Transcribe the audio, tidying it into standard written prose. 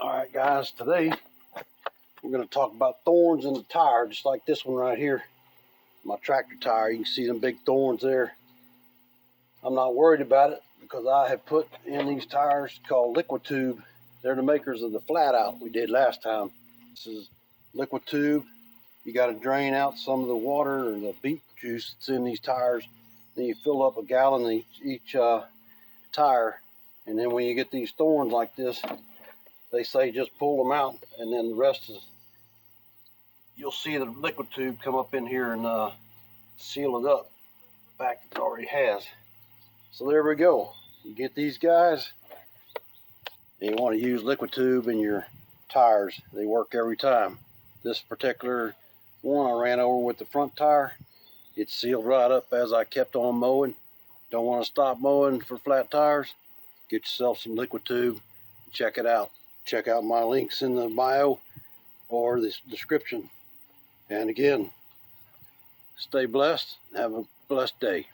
Alright guys, today we're going to talk about thorns in the tire, just like this one right here. My tractor tire, you can see them big thorns there. I'm not worried about it because I have put in these tires called LiquiTube. They're the makers of the flat out we did last time. This is LiquiTube. You got to drain out some of the water or the beet juice that's in these tires. Then you fill up a gallon in each tire. And then when you get these thorns like this, they say just pull them out, and then the rest is, you'll see the LiquiTube come up in here and seal it up. In fact, it already has. So there we go. You get these guys, and you want to use LiquiTube in your tires. They work every time. This particular one I ran over with the front tire. It sealed right up as I kept on mowing. Don't want to stop mowing for flat tires? Get yourself some LiquiTube. Check it out. Check out my links in the bio or the description. And again, stay blessed. Have a blessed day.